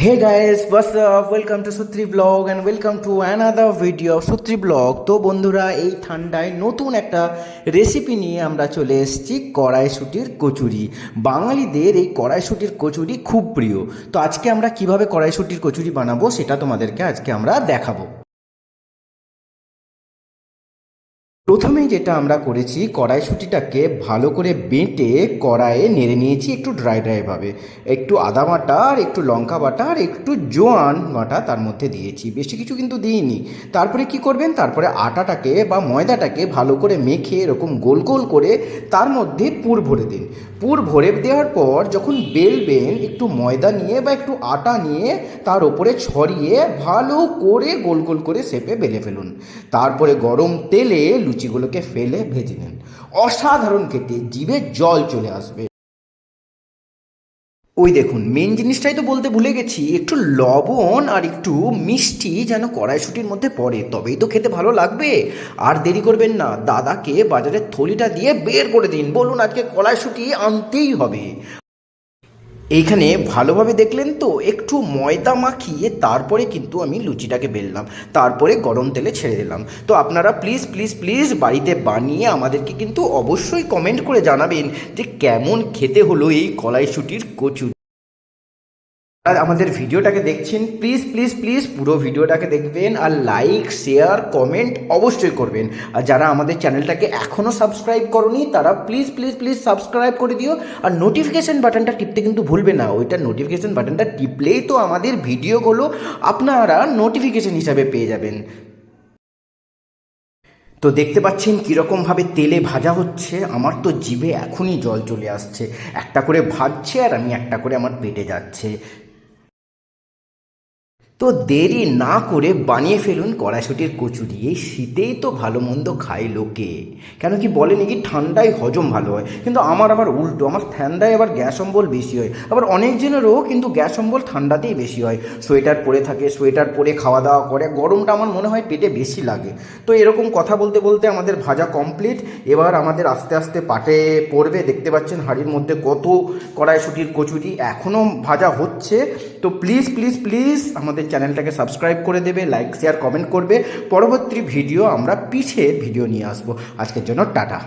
Hey guys, what's up? Welcome to Sutri Vlog and welcome to another video of Sutri Vlog. তো বন্ধুরা, এই ঠান্ডায় নতুন একটা রেসিপি নিয়ে আমরা চলে এসেছি কড়াইশুঁটির কচুরি। বাঙালিদের এই কড়াইশুঁটির কচুরি খুব প্রিয়। তো আজকে আমরা কিভাবে কড়াইশুঁটির কচুরি বানাবো সেটা তোমাদেরকে আজকে আমরা দেখাবো। প্রথমেই যেটা আমরা করেছি, কড়াইশুঁটিটাকে ভালো করে বেটে কড়াইয়ে নেড়ে নিয়েছি একটু ড্রাইভাবে। একটু আদা বাটা আর একটু লঙ্কা বাটা আর একটু জোয়ান বাটা তার মধ্যে দিয়েছি, বেশি কিছু কিন্তু দিইনি। তারপরে কি করবেন, তারপরে আটাটাকে বা ময়দাটাকে ভালো করে মেখে এরকম গোল গোল করে তার মধ্যে পুর ভরে দিন। পুর ভরে দেওয়ার পর যখন বেলবেন, একটু ময়দা নিয়ে বা একটু আটা নিয়ে তার ওপরে ছড়িয়ে ভালো করে গোল গোল করে শেপে বেলে ফেলুন। তারপরে গরম তেলে লুচিগুলোকে ফেলে ভেজে নিন। অসাধারণ খেতে, জিভে জল চলে আসবে। ওই দেখুন, মেন জিনিসটাই তো বলতে ভুলে গেছি, একটু লবণ আর একটু মিষ্টি যেন কড়াইশুঁটির মধ্যে পড়ে, তবেই তো খেতে ভালো লাগবে। আর দেরি করবেন না, দাদাকে বাজারের থলিটা দিয়ে বের করে দিন, বলুন আজকে কড়াইশুঁটি আনতেই হবে। এইখানে ভালোভাবে দেখলেন তো, একটু ময়দা মাখিয়ে তারপরে কিন্তু আমি লুচিটাকে বেললাম, তারপরে গরম তেলে ছেড়ে দিলাম। তো আপনারা প্লিজ প্লিজ প্লিজ বাড়িতে বানিয়ে আমাদেরকে কিন্তু অবশ্যই কমেন্ট করে জানাবেন যে কেমন খেতে হলো এই কড়াইশুঁটির কচুরি। আর আমাদের ভিডিওটাকে দেখছেন, প্লিজ প্লিজ প্লিজ পুরো ভিডিওটাকে দেখবেন আর লাইক শেয়ার কমেন্ট অবশ্যই করবেন। আর যারা আমাদের চ্যানেলটাকে এখনও সাবস্ক্রাইব করনি তারা প্লিজ প্লিজ প্লিজ সাবস্ক্রাইব করে দিও। আর নোটিফিকেশান বাটনটা টিপতে কিন্তু ভুলবে না, ওইটা নোটিফিকেশান বাটনটা টিপলেই তো আমাদের ভিডিওগুলো আপনারা নোটিফিকেশান হিসাবে পেয়ে যাবেন। তো দেখতে পাচ্ছেন কীরকমভাবে তেলে ভাজা হচ্ছে, আমার তো জিভে এখনই জল চলে আসছে। একটা করে ভাজছে আর আমি একটা করে আমার পেটে যাচ্ছে। তো দেরি না করে বানিয়ে ফেলুন কড়াইশুঁটির কচুরি। এই শীতেই তো ভালো মন্দ খায় লোকে, কেন কি বলে নাকি ঠান্ডায় হজম ভালো হয়, কিন্তু আমার আবার উল্টো, আমার ঠান্ডায় আবার গ্যাস অম্বল বেশি হয়। আবার অনেকজনেরও কিন্তু গ্যাস অম্বল ঠান্ডাতেই বেশি হয়। সোয়েটার পরে থাকে, সোয়েটার পরে খাওয়া দাওয়া করে, গরমটা আমার মনে হয় পেটে বেশি লাগে। তো এরকম কথা বলতে বলতে আমাদের ভাজা কমপ্লিট। এবার আমাদের আস্তে আস্তে পাটে পড়বে। দেখতে পাচ্ছেন হাঁড়ির মধ্যে কত কড়াইশুঁটির কচুরি এখনও ভাজা হচ্ছে। তো প্লিজ প্লিজ প্লিজ আমাদের চ্যানেলটাকে সাবস্ক্রাইব করে দেবে, লাইক শেয়ার কমেন্ট করবে। পরবর্তী ভিডিও আমরা পিঠের ভিডিও নিয়ে আসবো। আজকের জন্য টাটা।